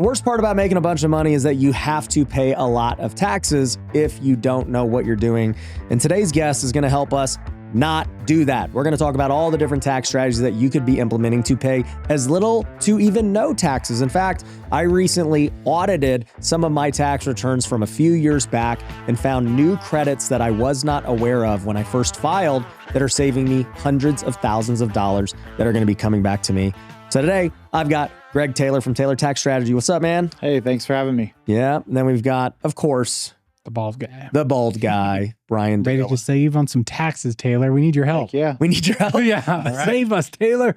The worst part about making a bunch of money is that you have to pay a lot of taxes if you don't know what you're doing. And today's guest is going to help us not do that. We're going to talk about all the different tax strategies that you could be implementing to pay as little to even no taxes. In fact, I recently audited some of my tax returns from a few years back and found new credits that I was not aware of when I first filed that are saving me hundreds of thousands of dollars that are going to be coming back to me. So today I've got Greg Taylor from Taylor Tax Strategy. What's up, man? Hey, thanks for having me. Yeah. And then we've got, of course, The bald guy. Brian Ready Davila. to save on some taxes, Taylor. We need your help. Yeah. We need your help. Yeah. Save us, Taylor.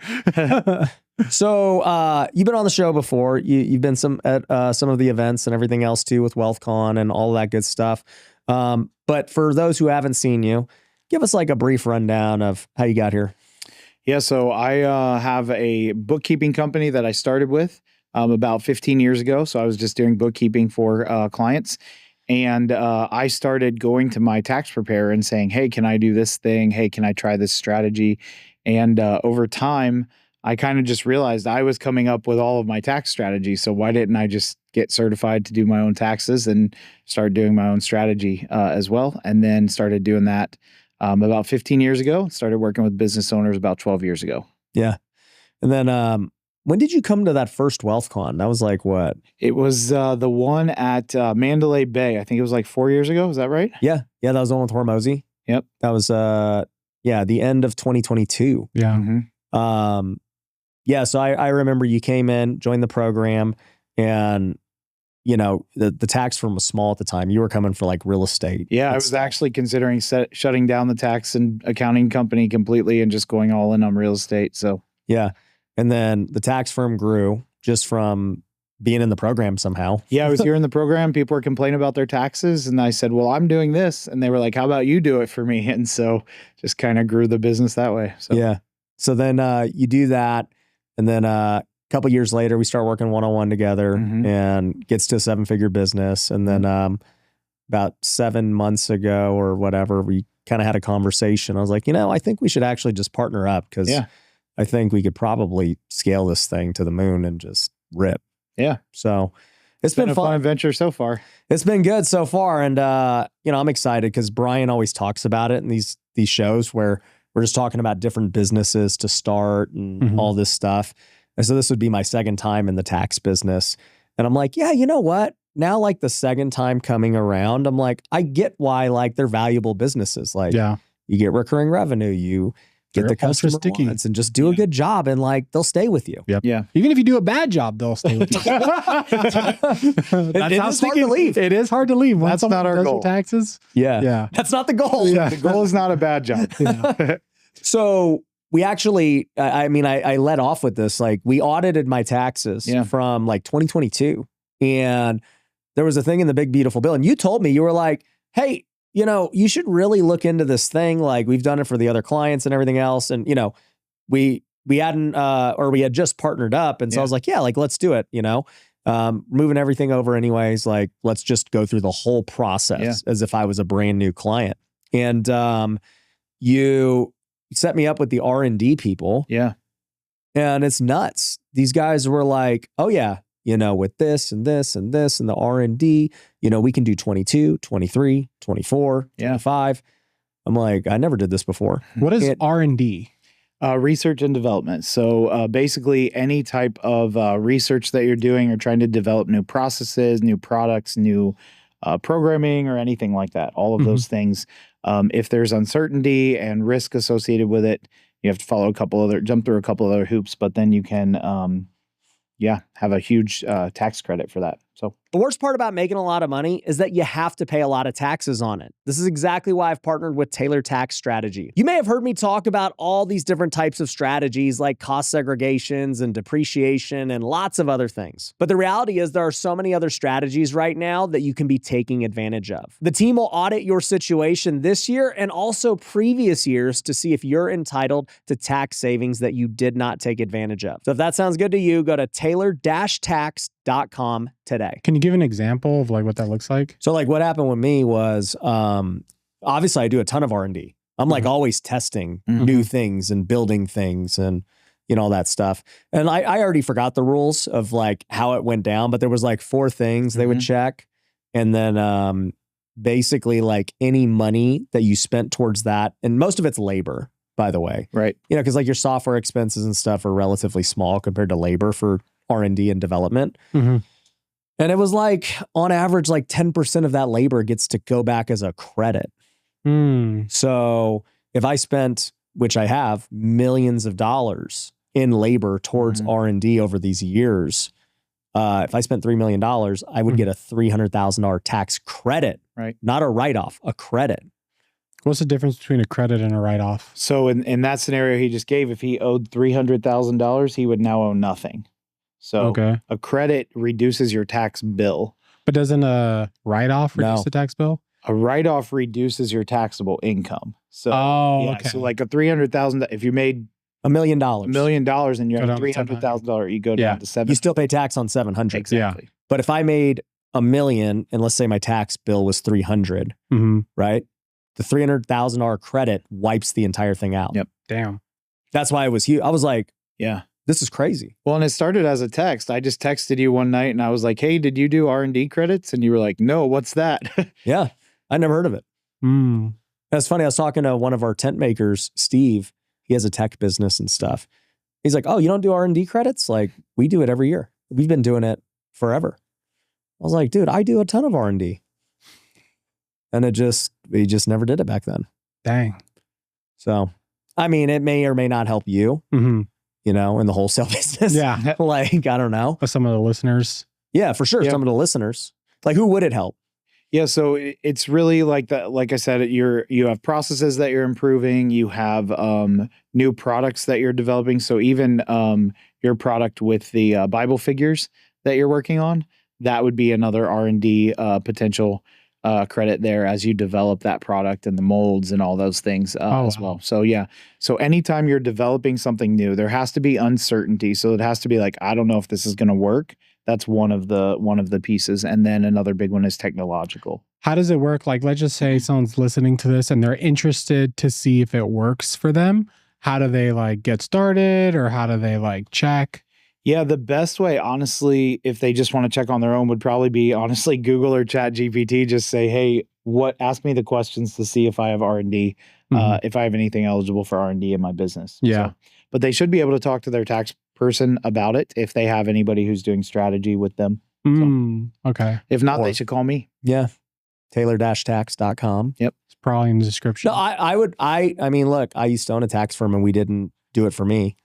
So you've been on the show before. You've been at some of the events and everything else too with WealthCon and all that good stuff. But for those who haven't seen you, give us like a brief rundown of how you got here. Yeah. So I have a bookkeeping company that I started with about 15 years ago. So I was just doing bookkeeping for clients. And I started going to my tax preparer and saying, hey, can I do this thing? Hey, can I try this strategy? And over time, I kind of just realized I was coming up with all of my tax strategies. So why didn't I just get certified to do my own taxes and start doing my own strategy as well? And then started doing that about 15 years ago. Started working with business owners about 12 years ago. Yeah. And then when did you come to that first WealthCon? That was like what? It was the one at Mandalay Bay. I think it was like 4 years ago. Is that right? Yeah. Yeah. That was the one with Hormozy. Yep. That was, the end of 2022. Yeah. Mm-hmm. Yeah. So I remember you came in, joined the program, and you know, the tax firm was small at the time. You were coming for like real estate. Yeah, I was actually considering shutting down the tax and accounting company completely and just going all in on real estate. So yeah. And then the tax firm grew just from being in the program somehow. yeah, I was here in the program. People were complaining about their taxes. And I said, well, I'm doing this. And they were like, how about you do it for me? And so just kind of grew the business that way. So Yeah. So then you do that. And then a couple years later, we start working one-on-one together and gets to a 7-figure business. And then about 7 months ago or whatever, we kind of had a conversation. I was like, I think we should actually just partner up because I think we could probably scale this thing to the moon and just rip. Yeah. So it's been a fun adventure so far. It's been good so far. And, I'm excited because Brian always talks about it in these shows where we're just talking about different businesses to start and all this stuff. And so this would be my second time in the tax business. And I'm like, yeah, you know what? Now, like the second time coming around, I'm like, I get why like they're valuable businesses. Like you get recurring revenue, you get the customer wants and just do a good job and like they'll stay with you. Yep. Yeah. Even if you do a bad job, they'll stay with you. It is hard to leave. It is hard to leave. That's not our goal. Taxes. Yeah. Yeah. That's not the goal. Yeah. The goal is not a bad job. Yeah. So we actually, I led off with this. Like we audited my taxes from like 2022. And there was a thing in the big, beautiful bill. And you told me, you were like, hey, you should really look into this thing. Like we've done it for the other clients and everything else. And, we hadn't, or we had just partnered up. And so I was like, yeah, like, let's do it, moving everything over anyways. Like, let's just go through the whole process as if I was a brand new client. And you set me up with the R&D people. Yeah. And it's nuts. These guys were like, oh yeah, with this and this and this and the R&D, we can do 22, 23, 24, 25. I'm like, I never did this before. What is R&D? Research and development. So basically any type of research that you're doing or trying to develop new processes, new products, new programming or anything like that. All of those things. If there's uncertainty and risk associated with it, you have to jump through a couple other hoops, but then you can, have a huge tax credit for that. So the worst part about making a lot of money is that you have to pay a lot of taxes on it. This is exactly why I've partnered with Taylor Tax Strategy. You may have heard me talk about all these different types of strategies like cost segregations and depreciation and lots of other things. But the reality is there are so many other strategies right now that you can be taking advantage of. The team will audit your situation this year and also previous years to see if you're entitled to tax savings that you did not take advantage of. So if that sounds good to you, go to taylor-tax.com today. Can you give an example of like what that looks like? So like what happened with me was, obviously I do a ton of R&D. I'm like always testing new things and building things. And all that stuff. And I already forgot the rules of like how it went down, but there was like 4 things they would check. And then basically like any money that you spent towards that, and most of it's labor, by the way. Right. Because like your software expenses and stuff are relatively small compared to labor for R&D and development. And it was like, on average, like 10% of that labor gets to go back as a credit. So if I spent, which I have, millions of dollars in labor towards R&D over these years, if I spent $3 million, I would get a $300,000 tax credit, right? Not a write-off, a credit. What's the difference between a credit and a write-off? So in that scenario he just gave, if he owed $300,000, he would now owe nothing. So a credit reduces your tax bill. But doesn't a write-off reduce the tax bill? A write-off reduces your taxable income. So so like a $300,000, if you made $1 million, $1 million and you have $300,000, you go down to $700,000. You still pay tax on $700,000. Exactly. But if I made $1 million, and let's say my tax bill was $300,000, right? The $300,000 credit wipes the entire thing out. Yep. Damn. That's why it was huge. I was like, this is crazy. Well, and it started as a text. I just texted you one night and I was like, hey, did you do R&D credits? And you were like, no, what's that? Yeah. I never heard of it. That's funny. I was talking to one of our tent makers, Steve. He has a tech business and stuff. He's like, oh, you don't do R&D credits? Like, we do it every year. We've been doing it forever. I was like, dude, I do a ton of R&D. And we just never did it back then. Dang. So, I mean, it may or may not help you, in the wholesale business. Yeah. Like, I don't know. But some of the listeners. Yeah, for sure. Some of the listeners. Like, who would it help? Yeah, so it's really like that. Like I said, you have processes that you're improving. You have new products that you're developing. So even your product with the Bible figures that you're working on, that would be another R&D potential credit there as you develop that product and the molds and all those things as well. So so anytime you're developing something new, there has to be uncertainty. So it has to be like, I don't know if this is going to work. That's one of the pieces. And then another big one is technological. How does it work? Like, let's just say someone's listening to this and they're interested to see if it works for them. How do they like get started, or how do they like check? Yeah, the best way, honestly, if they just want to check on their own, would probably be honestly Google or Chat GPT. Just say, hey, ask me the questions to see if I have R&D, if I have anything eligible for R&D in my business. Yeah. So, but they should be able to talk to their tax person about it if they have anybody who's doing strategy with them. Okay. If not, they should call me. Yeah. Taylor-tax.com. Yep. It's probably in the description. No, I mean, look, I used to own a tax firm and we didn't do it for me.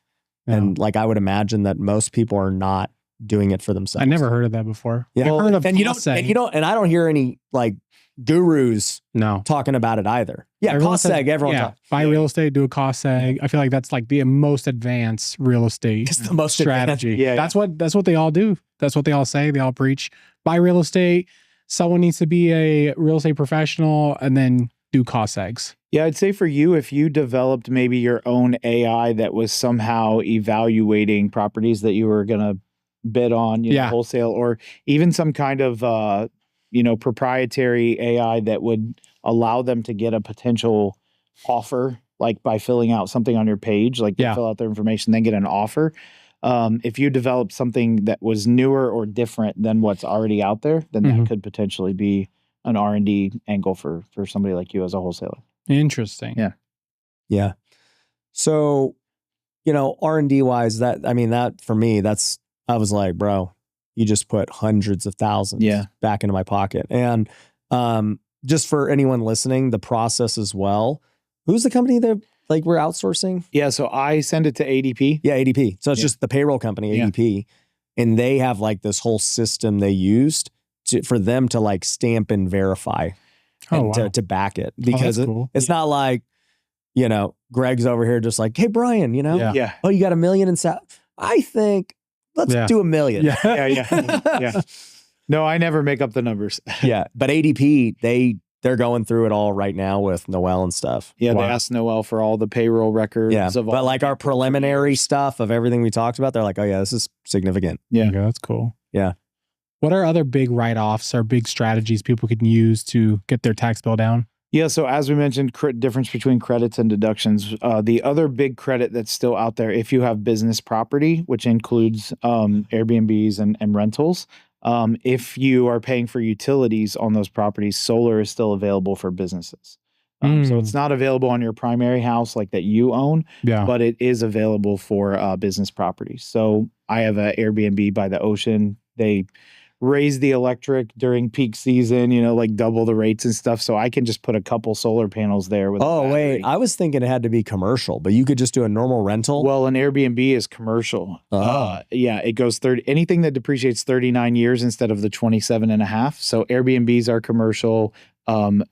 And like, I would imagine that most people are not doing it for themselves. I never heard of that before. Yeah. I've heard of and I don't hear any like gurus talking about it either. Yeah. Cost seg, everyone talks. Buy real estate, do a cost seg. I feel like that's like the most advanced real estate it's the most strategy. Yeah. That's what they all do. That's what they all say. They all preach. Buy real estate. Someone needs to be a real estate professional and then do cost segs. Yeah, I'd say for you, if you developed maybe your own AI that was somehow evaluating properties that you were going to bid on, wholesale, or even some kind of, proprietary AI that would allow them to get a potential offer, like by filling out something on your page, like fill out their information, then get an offer. If you developed something that was newer or different than what's already out there, then that could potentially be an R&D angle for somebody like you as a wholesaler. Interesting. Yeah. Yeah. So, R&D wise, that for me, I was like, bro, you just put hundreds of thousands back into my pocket. And just for anyone listening, the process as well. Who's the company that like we're outsourcing? Yeah. So I send it to ADP. Yeah. ADP. So it's just the payroll company, ADP. And they have like this whole system they used for them to like stamp and verify and to back it, because it's not like, Greg's over here just like, hey, Brian, oh, you got $1 million in I think let's do $1 million. Yeah. No, I never make up the numbers. Yeah. But ADP, they're going through it all right now with Noel and stuff. Yeah. They asked Noel for all the payroll records. Yeah. But like our preliminary stuff of everything we talked about, they're like, oh yeah, this is significant. Yeah. Okay, that's cool. Yeah. What are other big write-offs or big strategies people can use to get their tax bill down? Yeah. So as we mentioned, difference between credits and deductions. The other big credit that's still out there, if you have business property, which includes Airbnbs and rentals, if you are paying for utilities on those properties, solar is still available for businesses. So it's not available on your primary house like that you own, but it is available for business properties. So I have an Airbnb by the ocean. They raise the electric during peak season, like double the rates and stuff. So I can just put a couple solar panels there with Oh, wait. I was thinking it had to be commercial, but you could just do a normal rental. Well, an Airbnb is commercial. Yeah, it goes anything that depreciates 39 years instead of the 27 and a half. So Airbnbs are commercial,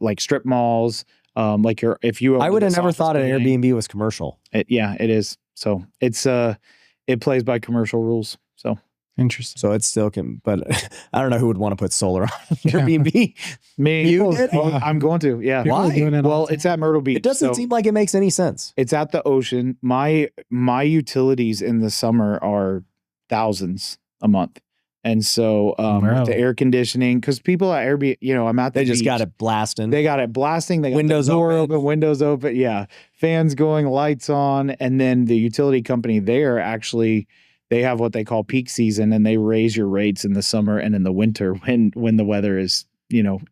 like strip malls. If you I would have never thought an Airbnb was commercial. It is. So it plays by commercial rules. So interesting. So it still can, but I don't know who would want to put solar on Airbnb. Me, you did? I'm going to. Yeah. Why? Well, it's at Myrtle Beach. It doesn't seem like it makes any sense. It's at the ocean. My utilities in the summer are thousands a month. And so the air conditioning, because people at Airbnb, I'm at the beach. They just got it blasting. They got it blasting. They got windows the door open, windows open. Yeah. Fans going, lights on. And then the utility company there actually, they have what they call peak season, and they raise your rates in the summer and in the winter when the weather is,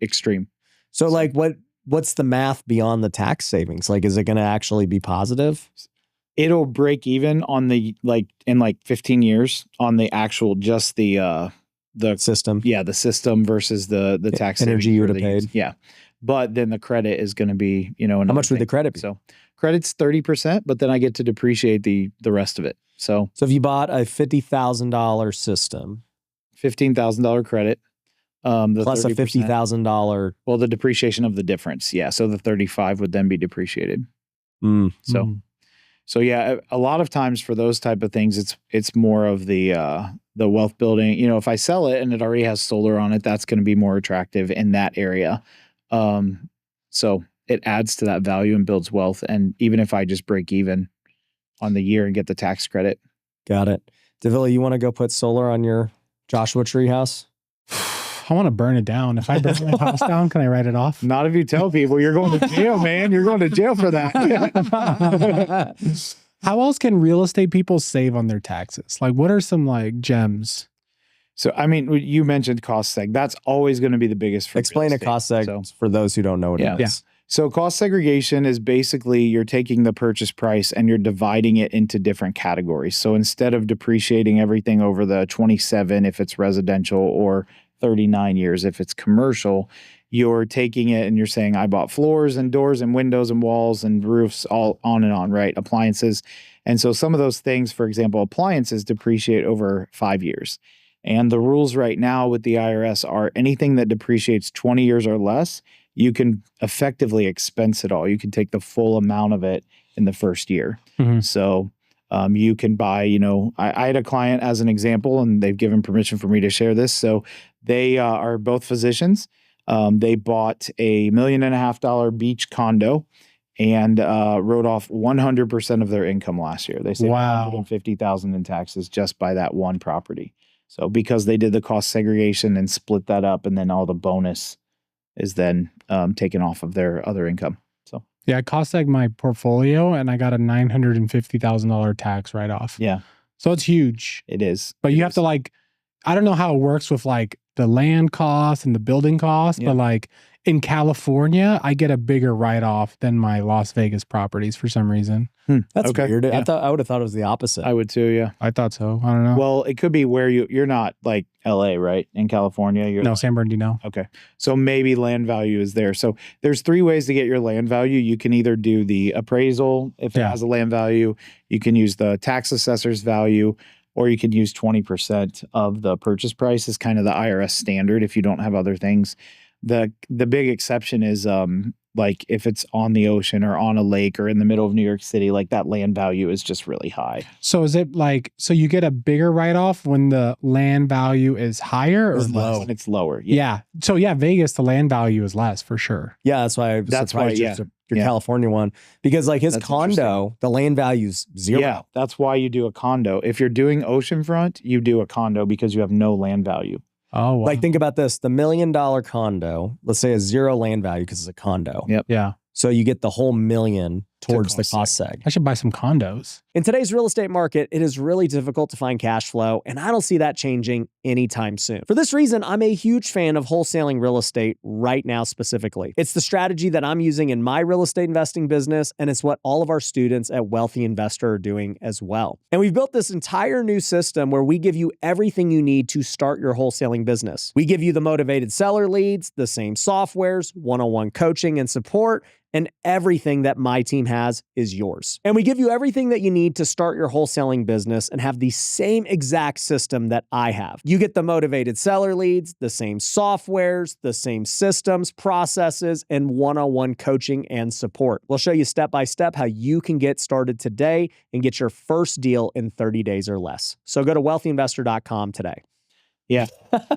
extreme. So what's the math beyond the tax savings? Like, is it going to actually be positive? It'll break even on in 15 years on the actual, just the system. Yeah. The system versus the tax energy you would have paid. Yeah. But then the credit is going to be, how much would the credit be? So credit's 30%, but then I get to depreciate the rest of it. So if you bought a $50,000 system, $15,000 crededit, plus 30%, a $50,000. Well, the depreciation of the difference. Yeah. So the 35 would then be depreciated. So yeah, a lot of times for those type of things, it's more of the wealth building. If I sell it and it already has solar on it, that's going to be more attractive in that area. So it adds to that value and builds wealth. And even if I just break even on the year and get the tax credit. Got it. Davila, you want to go put solar on your Joshua Tree house? I want to burn it down. If I burn my house down, can I write it off? Not if you tell people. You're going to jail, man. You're going to jail for that. How else can real estate people save on their taxes? Like, what are some gems? So, I mean, you mentioned cost seg. That's always going to be the biggest for Explain a cost seg for those who don't know what it is. Yeah. So cost segregation is basically you're taking the purchase price and you're dividing it into different categories. So instead of depreciating everything over the 27 if it's residential or 39 years if it's commercial, you're taking it and you're saying, I bought floors and doors and windows and walls and roofs, all on and on, right? Appliances. And so some of those things, for example, appliances depreciate over 5 years. And the rules right now with the IRS are anything that depreciates 20 years or less, you can effectively expense it all. You can take the full amount of it in the first year. Mm-hmm. So you can buy, I had a client as an example, and they've given permission for me to share this. So they are both physicians. They bought a $1.5 million beach condo and wrote off 100% of their income last year. They saved $150,000 in taxes just by that one property. So because they did the cost segregation and split that up, and then all the bonus is then taken off of their other income. So yeah, I cost seg my portfolio and I got a $950,000 tax write-off. Yeah. So it's huge. It is. But you have to I don't know how it works with the land cost and the building cost, but in California, I get a bigger write-off than my Las Vegas properties for some reason. That's weird. Yeah. I would have thought it was the opposite. I would too, yeah. I thought so. I don't know. Well, it could be where you're not like LA, right? In California. No, San Bernardino. Okay. So maybe land value is there. So there's 3 ways to get your land value. You can either do the appraisal if it has a land value. You can use the tax assessor's value, or you can use 20% of the purchase price as kind of the IRS standard if you don't have other things. The big exception is if it's on the ocean or on a lake or in the middle of New York City, that land value is just really high. So is it so you get a bigger write-off when the land value is higher or low? When it's lower. Yeah. So Vegas, the land value is less for sure. Yeah, that's why I was surprised your California one, because his condo, the land value's 0. Yeah, that's why you do a condo. If you're doing oceanfront, you do a condo because you have no land value. Oh, wow. Like, think about this. The $1 million condo, let's say a 0 land value because it's a condo. Yep. Yeah. So you get the whole $1 million towards the cost seg. I should buy some condos. In today's real estate market, it is really difficult to find cash flow, and I don't see that changing anytime soon. For this reason, I'm a huge fan of wholesaling real estate right now specifically. It's the strategy that I'm using in my real estate investing business, and it's what all of our students at Wealthy Investor are doing as well. And we've built this entire new system where we give you everything you need to start your wholesaling business. We give you the motivated seller leads, the same softwares, one-on-one coaching and support, and everything that my team has is yours. And we give you everything that you need to start your wholesaling business and have the same exact system that I have. You get the motivated seller leads, the same softwares, the same systems, processes, and one-on-one coaching and support. We'll show you step-by-step how you can get started today and get your first deal in 30 days or less. So go to wealthyinvestor.com today. Yeah.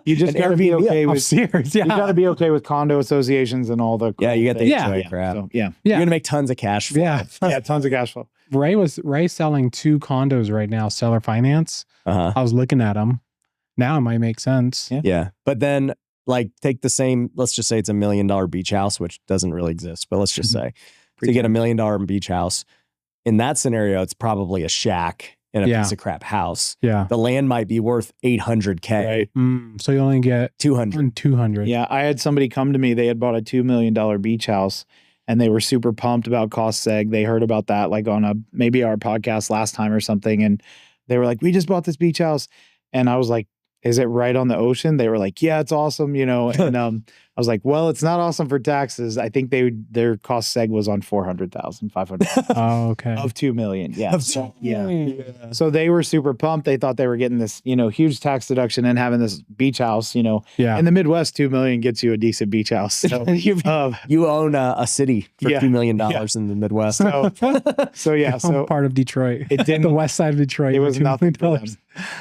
You just got to be okay with serious. Yeah. You got to be okay with condo associations and all the You get the HOA yeah. crap. So, yeah. You're gonna make tons of cash flow. Yeah. Yeah, tons of cash flow. Ray's selling 2 condos right now, seller finance. Uh-huh. I was looking at them. Now it might make sense. Yeah. But then, like, take the same, let's just say it's $1 million beach house, which doesn't really exist, but let's just say, so you get $1 million beach house. In that scenario, it's probably a shack in a piece of crap house. Yeah. The land might be worth $800K. Right. So you only get 200. Yeah. I had somebody come to me. They had bought a $2 million beach house and they were super pumped about cost seg. They heard about that like on maybe our podcast last time or something. And they were like, we just bought this beach house. And I was like, is it right on the ocean? They were like, yeah, it's awesome. You know, and I was like, well, it's not awesome for taxes. I think their cost seg was on 400,000, 500,000. Oh, okay. Of 2 million. Yeah. So, yeah. So they were super pumped. They thought they were getting this, huge tax deduction and having this beach house, in the Midwest, 2 million gets you a decent beach house. So you own a city for $2 million in the Midwest. So part of Detroit. It didn't, the west side of Detroit. It was nothing for them.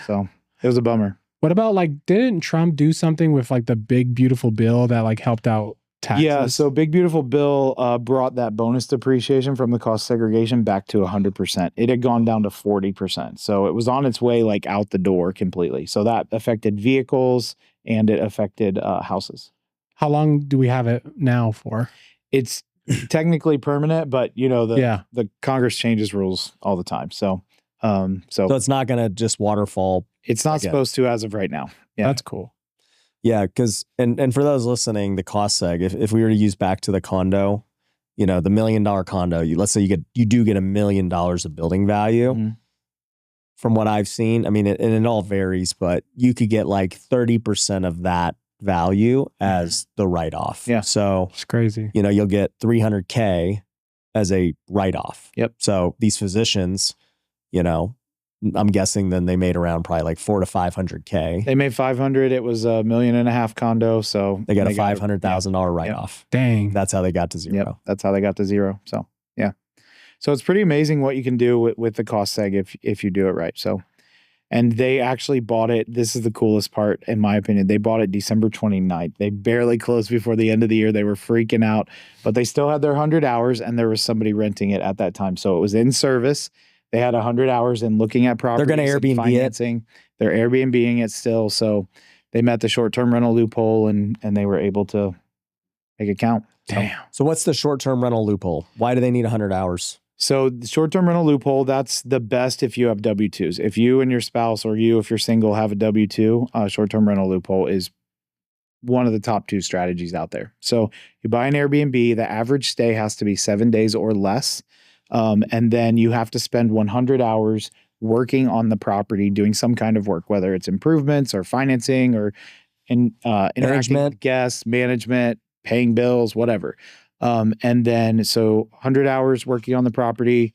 So it was a bummer. What about didn't Trump do something with the big beautiful bill that helped out taxes? Yeah, so big beautiful bill brought that bonus depreciation from the cost segregation back to 100%. It had gone down to 40%. So it was on its way out the door completely. So that affected vehicles and it affected houses. How long do we have it now for? It's technically permanent, but the Congress changes rules all the time. So it's not going to just waterfall. It's not supposed to as of right now. Yeah. That's cool. Yeah, because and for those listening, the cost seg, if we were to use back to the condo, the $1 million condo, let's say you do get $1 million of building value. Mm-hmm. From what I've seen, I mean, it all varies, but you could get 30% of that value as the write-off. Yeah. So it's crazy. You'll get $300K as a write-off. Yep. So these physicians, I'm guessing then they made around probably $400 to $500K. They made 500. It was $1.5 million condo. So they got a $500,000 write-off. Dang. That's how they got to zero. Yep. That's how they got to zero. So, yeah. So it's pretty amazing what you can do with the cost seg if you do it right. So, and they actually bought it. This is the coolest part, in my opinion. They bought it December 29th. They barely closed before the end of the year. They were freaking out, but they still had their 100 hours and there was somebody renting it at that time. So it was in service. They had 100 hours in looking at properties. They're going to Airbnb financing. They're Airbnb-ing it still. So they met the short-term rental loophole and they were able to make it count. Damn. So what's the short-term rental loophole? Why do they need 100 hours? So the short-term rental loophole, that's the best if you have W-2s. If you and your spouse or if you're single, have a W-2, short-term rental loophole is one of the top 2 strategies out there. So you buy an Airbnb, the average stay has to be 7 days or less. And then you have to spend 100 hours working on the property, doing some kind of work, whether it's improvements or financing or interacting with guests, management, paying bills, whatever. And then so 100 hours working on the property,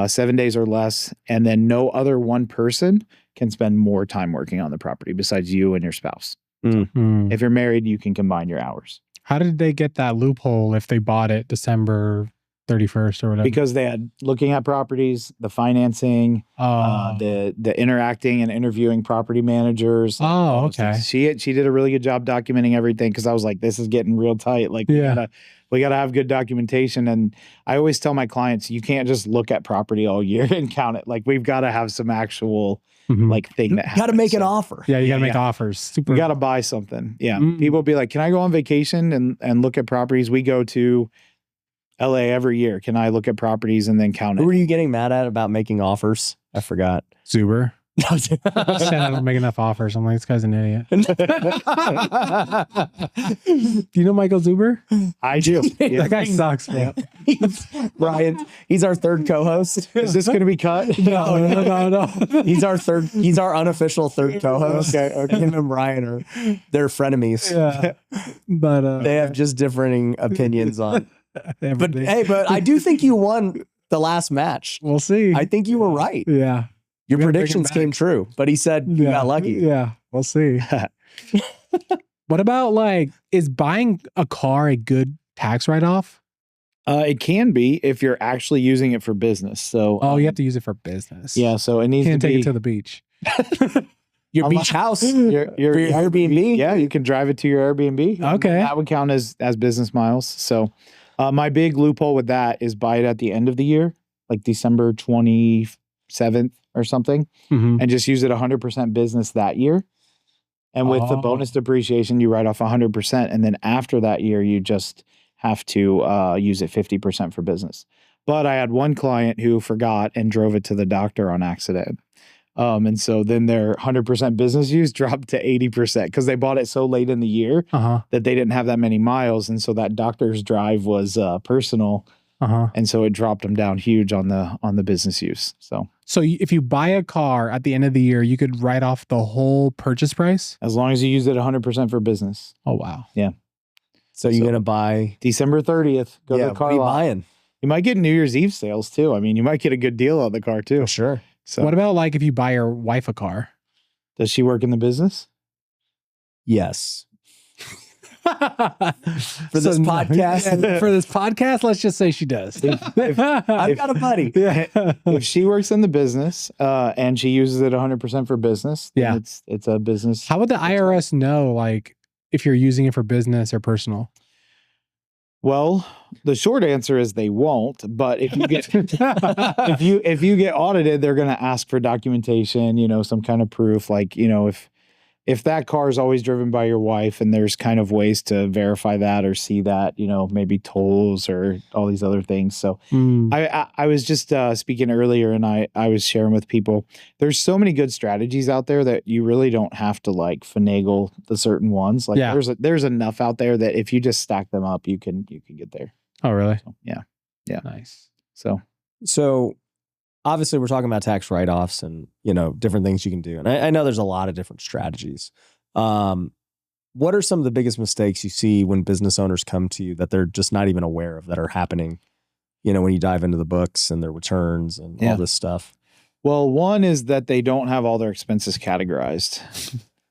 7 days or less, and then no other one person can spend more time working on the property besides you and your spouse. Mm. If you're married, you can combine your hours. How did they get that loophole if they bought it December 31st or whatever? Because they had looking at properties, the financing, the interacting and interviewing property managers. Oh, okay. She did a really good job documenting everything because I was like, this is getting real tight. We gotta have good documentation. And I always tell my clients, you can't just look at property all year and count it. We've got to have some actual like thing that happens. Got to make an offer. Yeah, you got to make offers. You got to buy something. Yeah. People be like, can I go on vacation and look at properties? We go to LA every year. Can I look at properties and then count it? Who were you getting mad at about making offers? I forgot. Zuber. Said I don't make enough offers. I'm like, this guy's an idiot. Do you know Michael Zuber? I do. Yeah. That guy sucks, man. Brian, he's our third co-host. Is this going to be cut? No. He's our unofficial third co-host. Okay. Him and Brian they're frenemies. Yeah. But they have just differing opinions on. But I do think you won the last match. We'll see. I think you were right. Yeah. Your predictions came true, but he said you got lucky. Yeah, we'll see. What about like, is buying a car a good tax write-off? It can be if you're actually using it for business. So, you have to use it for business. Yeah, so it needs to take it to the beach. Your beach house, your Airbnb. Yeah, you can drive it to your Airbnb. Okay, that would count as business miles. So, my big loophole with that is buy it at the end of the year, like December 27th or something, and just use it 100% business that year. And with the bonus depreciation, you write off 100%, and then after that year, you just have to use it 50% for business. But I had one client who forgot and drove it to the doctor on accident. And so then their 100% business use dropped to 80% because they bought it so late in the year that they didn't have that many miles. And so that doctor's drive was personal. And so it dropped them down huge on the business use. So if you buy a car at the end of the year, you could write off the whole purchase price? As long as you use it 100% for business. Oh, wow. Yeah. So you're going to buy December 30th, go to the car lot. Buying? You might get New Year's Eve sales too. I mean, you might get a good deal on the car too. For sure. So what about like if you buy your wife a car? Does she work in the business? Yes. For this podcast, let's just say she does. I've got a buddy. If she works in the business and she uses it 100% for business, then it's a business. How would the IRS know, like, if you're using it for business or personal? Well, the short answer is they won't. But if you get if you get audited, they're going to ask for documentation. Some kind of proof, like if that car is always driven by your wife and there's kind of ways to verify that or see that, maybe tolls or all these other things. So I was just speaking earlier and I was sharing with people, there's so many good strategies out there that you really don't have to like finagle the certain ones. Like there's enough out there that if you just stack them up, you can get there. Oh, really? So, yeah. Nice. So obviously we're talking about tax write-offs and, different things you can do. And I know there's a lot of different strategies. What are some of the biggest mistakes you see when business owners come to you that they're just not even aware of that are happening, when you dive into the books and their returns and all this stuff? Well, one is that they don't have all their expenses categorized.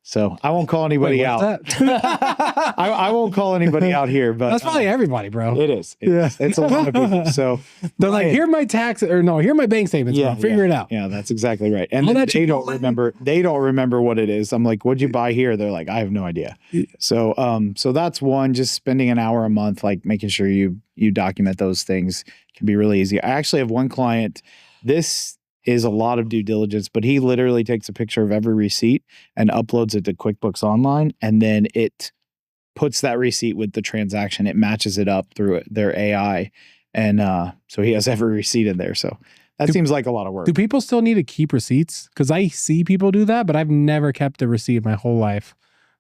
So I won't call anybody out. I won't call anybody out here, but that's probably everybody, bro. It is. It's a lot of people. So they're like, here are my here are my bank statements. Yeah, figure it out. Yeah, that's exactly right. And they don't remember. They don't remember what it is. I'm like, what'd you buy here? They're like, I have no idea. So that's one. Just spending an hour a month, like making sure you document those things can be really easy. I actually have one client. This is a lot of due diligence, but he literally takes a picture of every receipt and uploads it to QuickBooks Online, and then it puts that receipt with the transaction. It matches it up through their AI, and so he has every receipt in there. So that seems like a lot of work. Do people still need to keep receipts? Because I see people do that, but I've never kept a receipt my whole life.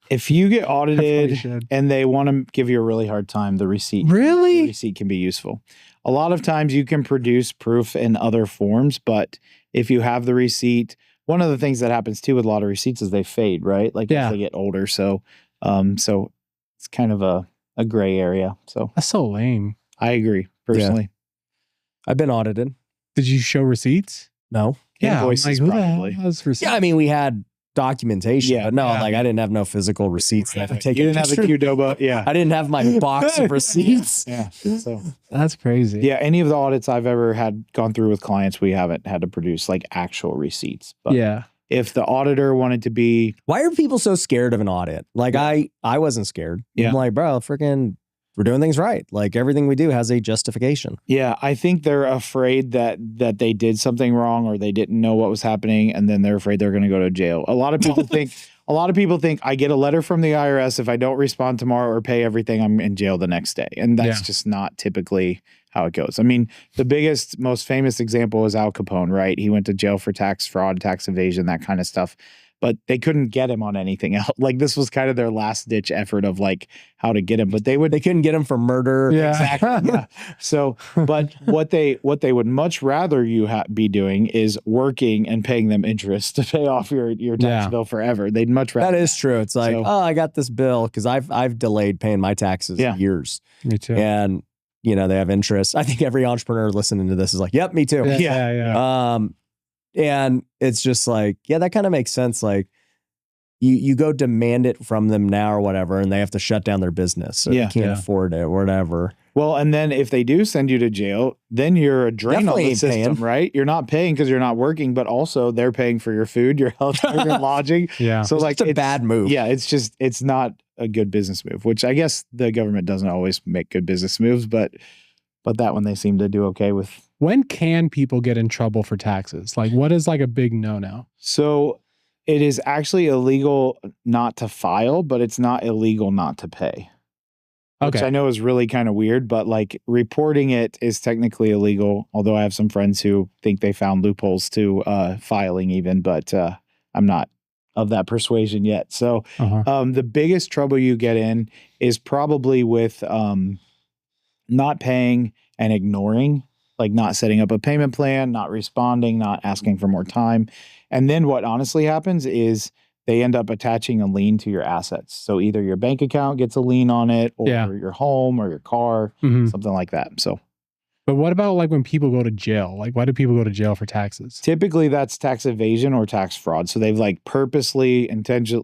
If you get audited and they want to give you a really hard time, the receipt can be useful. A lot of times you can produce proof in other forms, but if you have the receipt, one of the things that happens too with a lot of receipts is they fade, right? Like as they get older. So it's kind of a gray area. So that's so lame. I agree personally. Yeah. I've been audited. Did you show receipts? No. Yeah. Invoices probably. Yeah. I mean, we had documentation, but no, like I didn't have no physical receipts. You didn't have the Qdoba. Yeah. I didn't have my box of receipts. Yeah. So that's crazy. Yeah. Any of the audits I've ever gone through with clients, we haven't had to produce like actual receipts. But if the auditor wanted to be, why are people so scared of an audit? Like I wasn't scared. I'm like, bro, freaking we're doing things right. Like everything we do has a justification. Yeah, I think they're afraid that they did something wrong or they didn't know what was happening, and then they're afraid they're going to go to jail. A lot of people think I get a letter from the IRS, if I don't respond tomorrow or pay everything, I'm in jail the next day, and that's just not typically how it goes. I mean, the biggest, most famous example is Al Capone, right? He went to jail for tax fraud, tax evasion, that kind of stuff. But they couldn't get him on anything else. Like this was kind of their last ditch effort of like how to get him, but they couldn't get him for murder. Yeah. Exactly. Yeah. So, but what they would much rather you be doing is working and paying them interest to pay off your tax bill forever. They'd much rather. That is true. It's like, oh, I got this bill because I've delayed paying my taxes years. Me too. And you know, they have interest. I think every entrepreneur listening to this is like, yep, me too. Yeah. And it's just like, yeah, that kind of makes sense. Like you go demand it from them now or whatever, and they have to shut down their business. So they can't afford it or whatever. Well, and then if they do send you to jail, then you're a drain on the system, right? You're not paying because you're not working, but also they're paying for your food, your health, your lodging. Yeah. So it's a bad move. Yeah. It's not a good business move, which I guess the government doesn't always make good business moves, but that one they seem to do okay with. When can people get in trouble for taxes? Like what is like a big no-no? So it is actually illegal not to file, but it's not illegal not to pay. Which I know is really kind of weird, but like reporting it is technically illegal. Although I have some friends who think they found loopholes to filing even, but I'm not of that persuasion yet. So the biggest trouble you get in is probably with not paying and ignoring, like not setting up a payment plan, not responding, not asking for more time. And then what honestly happens is they end up attaching a lien to your assets. So either your bank account gets a lien on it or your home or your car, something like that. So, but what about like when people go to jail? Like why do people go to jail for taxes? Typically that's tax evasion or tax fraud. So they've like purposely,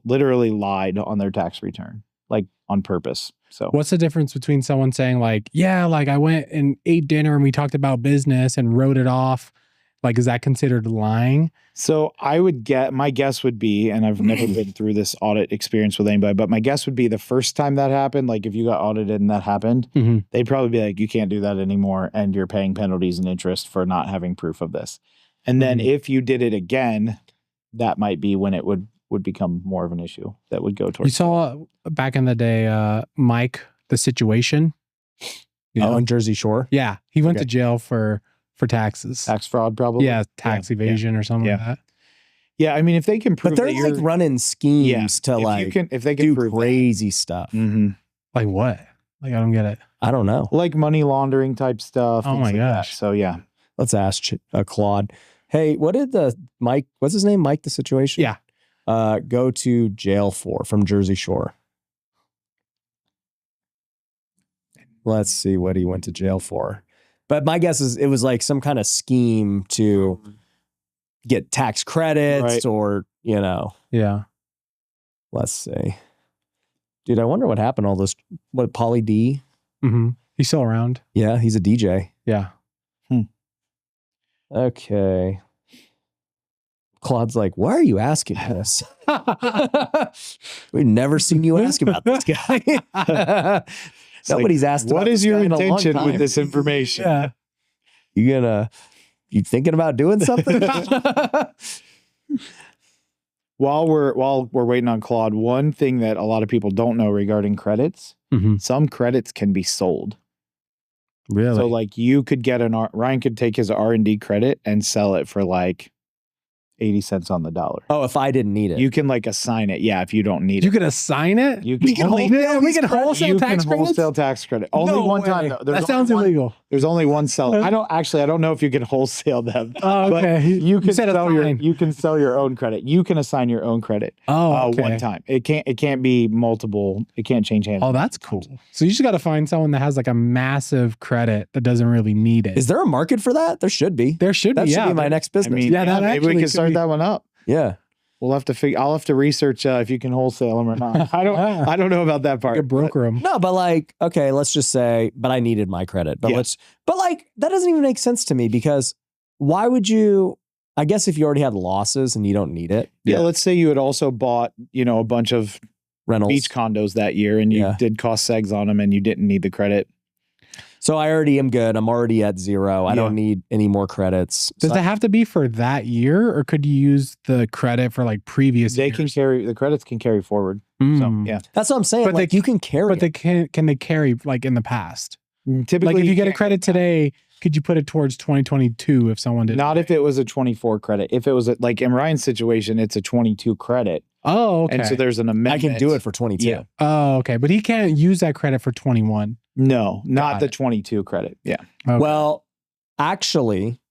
literally lied on their tax return, like on purpose. So what's the difference between someone saying like, yeah, like I went and ate dinner and we talked about business and wrote it off? Like, is that considered lying? So my guess would be, and I've never been through this audit experience with anybody, but my guess would be the first time that happened, like if you got audited and that happened, they'd probably be like, you can't do that anymore. And you're paying penalties and interest for not having proof of this. And then if you did it again, that might be when it would become more of an issue that would go towards. You saw back in the day, Mike, The Situation. On Jersey Shore. Yeah. He went to jail for taxes. Tax fraud, probably. Yeah. Tax evasion or something like that. Yeah. I mean, if they can prove but they're like running schemes to if they can do prove crazy stuff. Like what? Like, I don't get it. I don't know. Like money laundering type stuff. Oh my gosh. That. So yeah. Let's ask Claude. Hey, what did Mike, what's his name? Mike, The Situation? Yeah. Go to jail for from Jersey Shore. Let's see what he went to jail for. But my guess is it was like some kind of scheme to get tax credits or, you know. Yeah. Let's see. Dude, I wonder what happened to all this. What, Pauly D? He's still around. Yeah, he's a DJ. Yeah. Okay. Claude's like, why are you asking this? We've never seen you ask about this guy. Nobody's asked what about is this your guy in a long intention time. with this information? Yeah. You thinking about doing something? While we're waiting on Claude, one thing that a lot of people don't know regarding credits, some credits can be sold. Really? So like you could get Ryan could take his R&D credit and sell it for like 80 cents on the dollar. Oh, if I didn't need it. You can like assign it. Yeah, if you don't need it. You could assign it? We can wholesale tax credits? Wholesale tax credit. Only one time though. That sounds illegal. There's only one seller. I don't know if you can wholesale them. Oh, okay. But you can sell your own credit. You can assign your own credit. Oh, okay. One time. It can't be multiple. It can't change hands. Oh, that's cool. So you just got to find someone that has like a massive credit that doesn't really need it. Is there a market for that? There should be. There should be. That should be my next business. I mean, maybe we can start that one up. Yeah. We'll have to I'll have to research if you can wholesale them or not. I don't know about that part. You could broker them. No, but like, okay, let's just say, but I needed my credit. But like, that doesn't even make sense to me because why would you, I guess if you already had losses and you don't need it. Yeah. Let's say you had also bought, a bunch of rentals, beach condos that year, and you did cost segs on them, and you didn't need the credit. So I already am good. I'm already at 0. I don't need any more credits. Does it have to be for that year, or could you use the credit for like previous years? Can carry, the credits can carry forward. So yeah, that's what I'm saying. But like, you can carry, but can they carry like in the past? Typically, like if you get a credit today, could you put it towards 2022 if someone did? Not if it was a 24 credit. If it was like in Ryan's situation, it's a 22 credit. Oh, okay. And so there's an amendment. I can do it for 22. Yeah. Oh, okay. But he can't use that credit for 21. No, not the 22 credit. Yeah. Okay. Well, actually,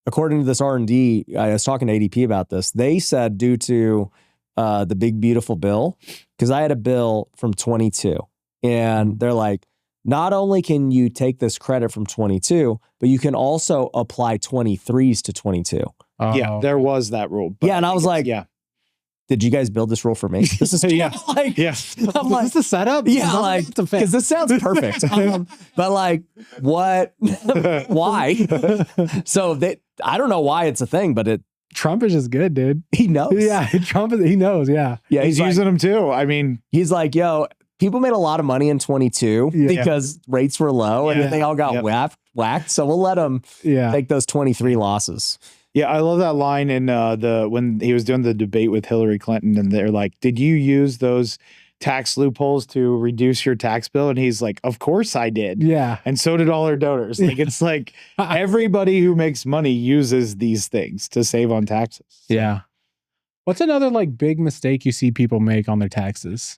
according to this R&D, I was talking to ADP about this. They said due to the big, beautiful bill, because I had a bill from 22, and they're like, not only can you take this credit from 22, but you can also apply 23s to 22. Yeah, there was that rule. Yeah, and I was like, did you guys build this rule for me? This is like, I'm like, is this a setup? Yeah, like, because this sounds perfect. But like, what? Why? So I don't know why it's a thing, but Trump is just good, dude. He knows. Yeah, he knows. Yeah, yeah, he's using them too. I mean, he's like, yo, people made a lot of money in 22 because rates were low and they all got whacked. So we'll let them take those 23 losses. Yeah, I love that line in when he was doing the debate with Hillary Clinton, and they're like, "Did you use those tax loopholes to reduce your tax bill?" And he's like, "Of course I did." Yeah, and so did all our donors. Like it's like everybody who makes money uses these things to save on taxes. So. Yeah. What's another like big mistake you see people make on their taxes?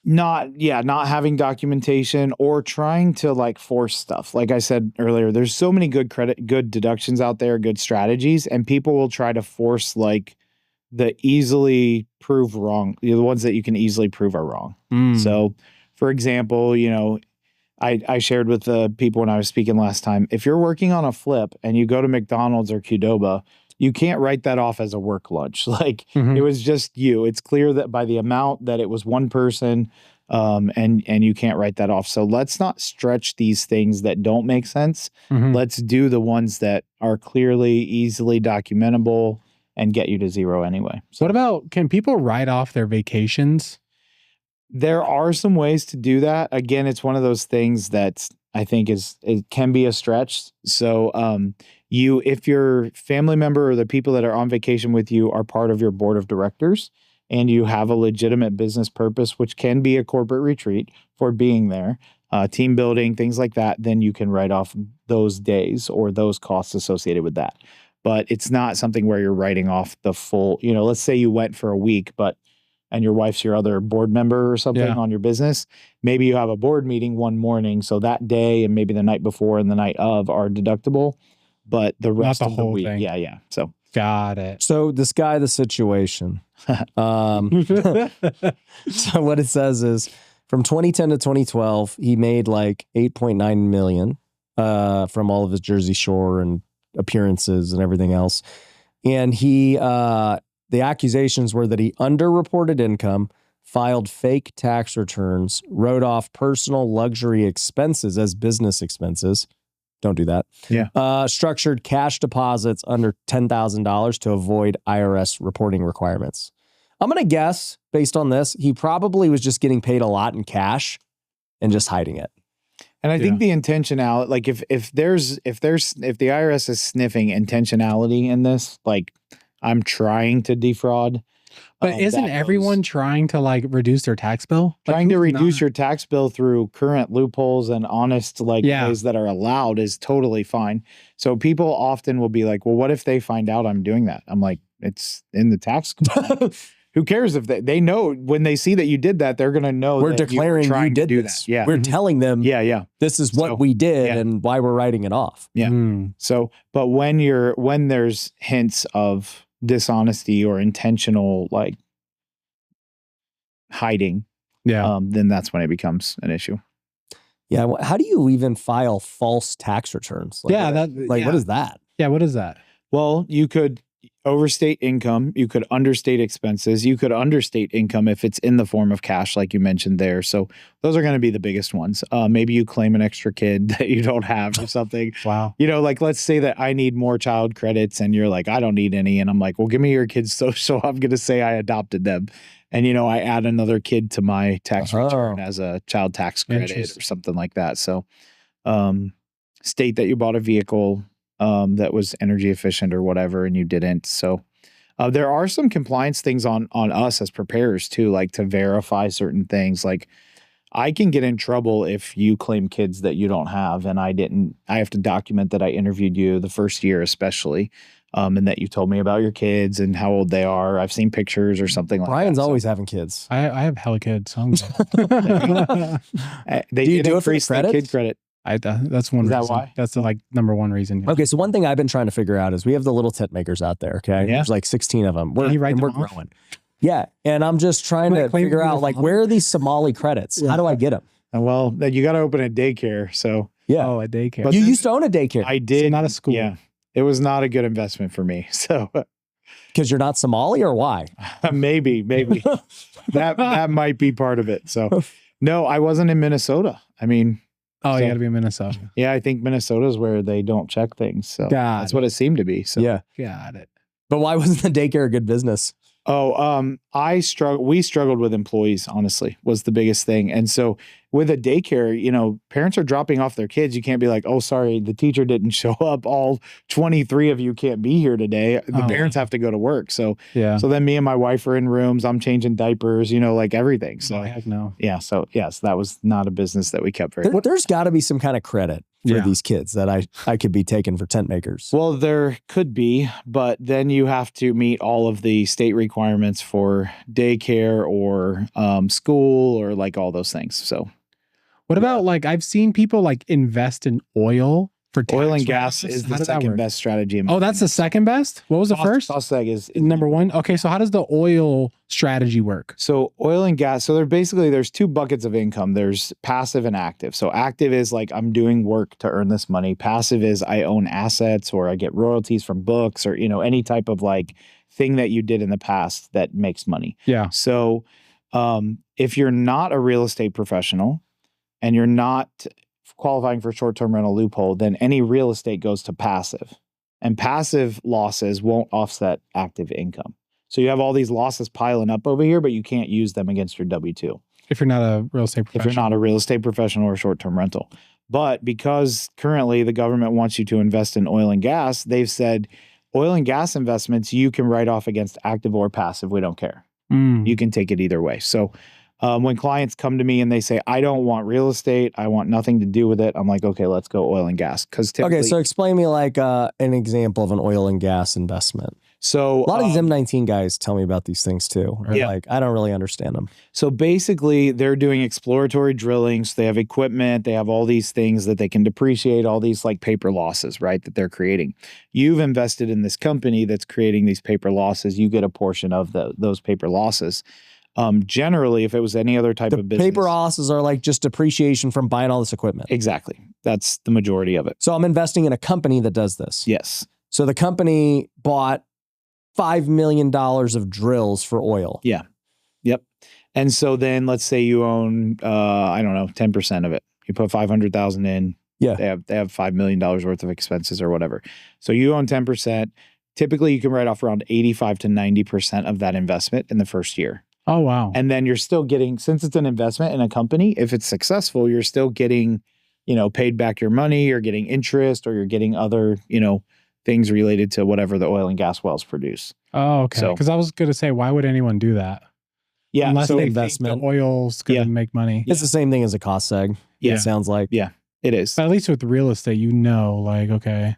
Not having documentation or trying to like force stuff. Like I said earlier, there's so many good deductions out there, good strategies, and people will try to force like the easily prove wrong, the ones that you can easily prove are wrong. So for example, I shared with the people when I was speaking last time, if you're working on a flip and you go to McDonald's or Qdoba, you can't write that off as a work lunch. Like it was just you. It's clear that by the amount that it was one person, and you can't write that off. So let's not stretch these things that don't make sense. Let's do the ones that are clearly, easily documentable and get you to 0 anyway. So what about, can people write off their vacations? There are some ways to do that. Again, it's one of those things that I think it can be a stretch. So, if your family member or the people that are on vacation with you are part of your board of directors and you have a legitimate business purpose, which can be a corporate retreat for being there, team building, things like that, then you can write off those days or those costs associated with that. But it's not something where you're writing off the full, let's say you went for a week, and your wife's your other board member or something on your business. Maybe you have a board meeting one morning. So that day and maybe the night before and the night of are deductible, but the rest of the week. Thing. Yeah. So got it. So describe the situation. So what it says is from 2010 to 2012, he made like 8.9 million from all of his Jersey Shore and appearances and everything else. And the accusations were that he underreported income, filed fake tax returns, wrote off personal luxury expenses as business expenses. Don't do that. Yeah. Structured cash deposits under $10,000 to avoid IRS reporting requirements. I'm going to guess, based on this, he probably was just getting paid a lot in cash and just hiding it. And I think the intentionality, like if the IRS is sniffing intentionality in this, like I'm trying to defraud. But isn't everyone trying to like reduce their tax bill? Trying to reduce your tax bill through current loopholes and honest ways that are allowed is totally fine. So people often will be like, well, what if they find out I'm doing that? I'm like, it's in the tax code. Who cares if they know when they see that you did that, they're going to know we're declaring you did this. That. Yeah. We're telling them this is what we did and why we're writing it off. Yeah. So, but when there's hints of dishonesty or intentional like hiding, then that's when it becomes an issue. Yeah. How do you even file false tax returns? Like, what is that? Yeah. What is that? Well, you could, overstate income. You could understate expenses. You could understate income if it's in the form of cash, like you mentioned there. So those are going to be the biggest ones. Maybe you claim an extra kid that you don't have or something. Wow. You know, like let's say that I need more child credits and you're like, I don't need any. And I'm like, well, give me your kid's social. I'm going to say I adopted them. And, you know, I add another kid to my tax return as a child tax credit or something like that. So state that you bought a vehicle that was energy efficient or whatever, and you didn't. So there are some compliance things on us as preparers too, like to verify certain things. Like I can get in trouble if you claim kids that you don't have, and I didn't. I have to document that I interviewed you the first year, especially, and that you told me about your kids and how old they are. I've seen pictures or something like that. Brian's always having kids. I have hella kids. So I'm they do you do it for the the credits? kid credit. That's one Is that reason. why? That's the like number one reason. Okay, so one thing I've been trying to figure out is we have the little tent makers out there. Okay, Yeah. there's like 16 of them. We're you write them off? growing. Yeah, and I'm just trying Can I to claim figure them out as like well? where are these Somali credits? Yeah. How do I get them? Well, you got to open a daycare. So Yeah, Oh, a daycare. But you then- used to own a daycare I did. So not a school. Yeah, it was not a good investment for me. So because you're not Somali, or why? maybe that might be part of it. So no, I wasn't in Minnesota. I mean, Oh, So- you got to be in Minnesota. yeah, I think Minnesota is where they don't check things. So Got that's it. what it seemed to be. So Yeah, Got it. but why wasn't the daycare a good business? we struggled with employees, honestly, was the biggest thing. And so with a daycare, you know, parents are dropping off their kids. You can't be like, oh, sorry, the teacher didn't show up. All 23 of you can't be here today. The Oh. parents have to go to work. So, Yeah. so then me and my wife are in rooms. I'm changing diapers, you know, like everything. So So heck no. yeah. So yes, that was not a business that we kept very There's got to be some kind of credit for Yeah. these kids that I could be taking for tent makers. well. There could be, but then you have to meet all of the state requirements for daycare or school or like all those things. So What about like I've seen people like invest in oil for tax oil and gas write-offs? is How the does that second work? best strategy. in my Oh, that's the opinion. second best? What was the first? Cost seg is Number one. Okay, so how does the oil strategy work? So oil and gas. So there's two buckets of income. There's passive and active. So active is like I'm doing work to earn this money. Passive is I own assets or I get royalties from books or, you know, any type of like thing that you did in the past that makes money. Yeah. So if you're not a real estate professional and you're not qualifying for short-term rental loophole, then any real estate goes to passive. And passive losses won't offset active income. So you have all these losses piling up over here, but you can't use them against your W-2 If you're not a real estate if professional. you're not a real estate professional or short-term rental. But because currently the government wants you to invest in oil and gas, they've said oil and gas investments you can write off against active or passive. We don't care. Mm. You can take it either way. So when clients come to me and they say, I don't want real estate, I want nothing to do with it, I'm like, okay, let's go oil and gas. Because typically, Okay, so explain me like an example of an oil and gas investment. so A lot of these M19 guys tell me about these things too. Or Yeah. like I don't really understand them. So basically, they're doing exploratory drilling. So they have equipment, they have all these things that they can depreciate, all these like paper losses, right, that they're creating. You've invested in this company that's creating these paper losses. You get a portion of those paper losses. Generally, if it was any other type The of business. paper losses are like just depreciation from buying all this equipment. Exactly. That's the majority of it. So I'm investing in a company that does this. Yes. So the company bought $5 million of drills for oil. Yep. And so then let's say you own, I don't know, 10% of it. You put 500,000 in. Yeah. They have $5 million worth of expenses or whatever. So you own 10%. Typically you can write off around 85 to 90% of that investment in the first year. Oh, wow. And then you're still getting, since it's an investment in a company, if it's successful, you're still getting, you know, paid back your money, you're getting interest, or you're getting other, you know, things related to whatever the oil and gas wells produce. Oh, okay. So- Because I was going to say, why would anyone do that? Yeah. Unless so they investment. think the oil's going to Yeah. make money. It's the same thing as a cost seg. Yeah. It sounds like. Yeah. It is But at least with real estate, you know, like, okay,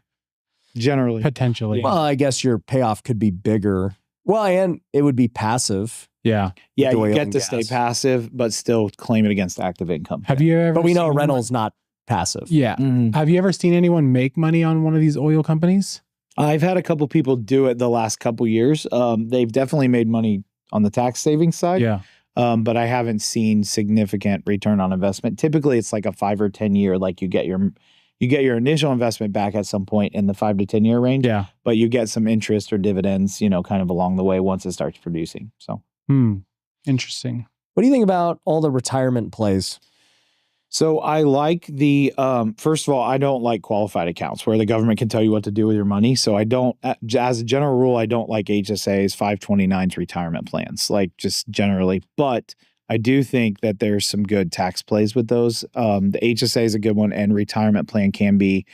generally. potentially. Well, I guess your payoff could be bigger. Well, and it would be passive. Yeah. Yeah, with oil you get and to stay gas. passive, but still claim it against active income. Have you ever But we know a seen- rental's not passive. Yeah. Mhm. Have you ever seen anyone make money on one of these oil companies? I've had a couple people do it the last couple years. They've definitely made money on the tax savings side. Yeah. But I haven't seen significant return on investment. Typically, it's like a 5 or 10 year, like you get you get your initial investment back at some point in the 5 to 10 year range. Yeah. But you get some interest or dividends, you know, kind of along the way once it starts producing. So, Interesting. What do you think about all the retirement plays? So I like the, first of all, I don't like qualified accounts where the government can tell you what to do with your money. So I don't, as a general rule, I don't like HSAs, 529s, retirement plans, like just generally. But I do think that there's some good tax plays with those. The HSA is a good one, and retirement plan can be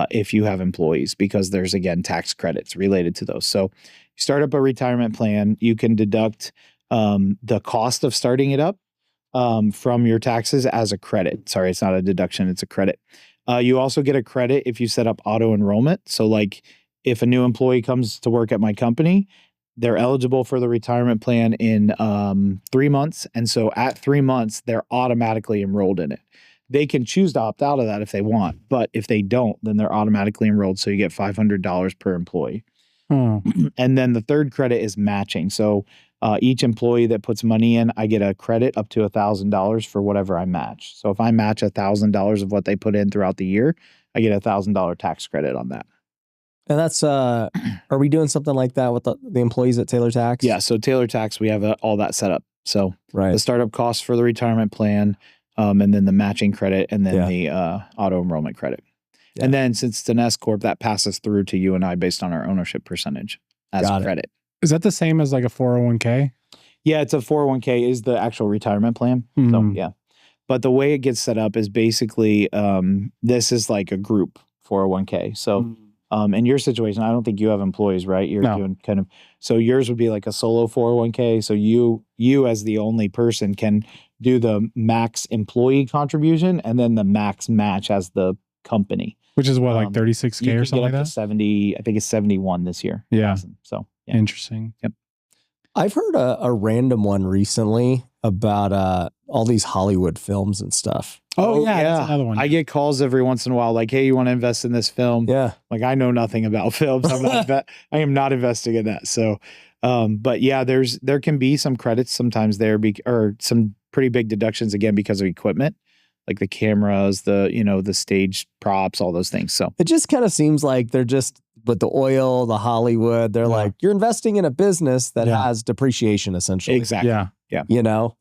if you have employees, because there's, again, tax credits related to those. So you start up a retirement plan, you can deduct the cost of starting it up from your taxes as a credit. Sorry, it's not a deduction, it's a credit. You also get a credit if you set up auto enrollment. So like if a new employee comes to work at my company, they're eligible for the retirement plan in 3 months. And so at 3 months, they're automatically enrolled in it. They can choose to opt out of that if they want, but if they don't, then they're automatically enrolled. So you get $500 per employee. And then the third credit is matching. So each employee that puts money in, I get a credit up to $1,000 for whatever I match. So if I match $1,000 of what they put in throughout the year, I get $1,000 tax credit on that. And that's, are we doing something like that with the employees at Taylor Tax? Yeah. So Taylor Tax, we have all that set up. So the startup costs for the retirement plan, and then the matching credit, and then the auto enrollment credit. Yeah. And then since it's an S Corp, that passes through to you and I based on our ownership percentage as credit. Is that the same as like a 401k? Yeah, it's a 401k is the actual retirement plan. So yeah. But the way it gets set up is basically this is like a group 401k. So in your situation, I don't think you have employees, right? You're doing kind of, so yours would be like a solo 401k. So you as the only person can do the max employee contribution and then the max match as the company. Which is what, like 36K or something like that? 70, I think it's 71 this year. Yeah. So yeah. Interesting. Yep. I've heard a random one recently about all these Hollywood films and stuff. Oh yeah, that's another one. I get calls every once in a while like, hey, you want to invest in this film? Yeah. Like, I know nothing about films. I am not investing in that. So, but yeah, there can be some credits sometimes there, or some pretty big deductions, again, because of equipment, like the cameras, the stage props, all those things. So it just kind of seems like they're just, with the oil, the Hollywood, they're like, you're investing in a business that has depreciation, essentially. Exactly. Yeah. You know?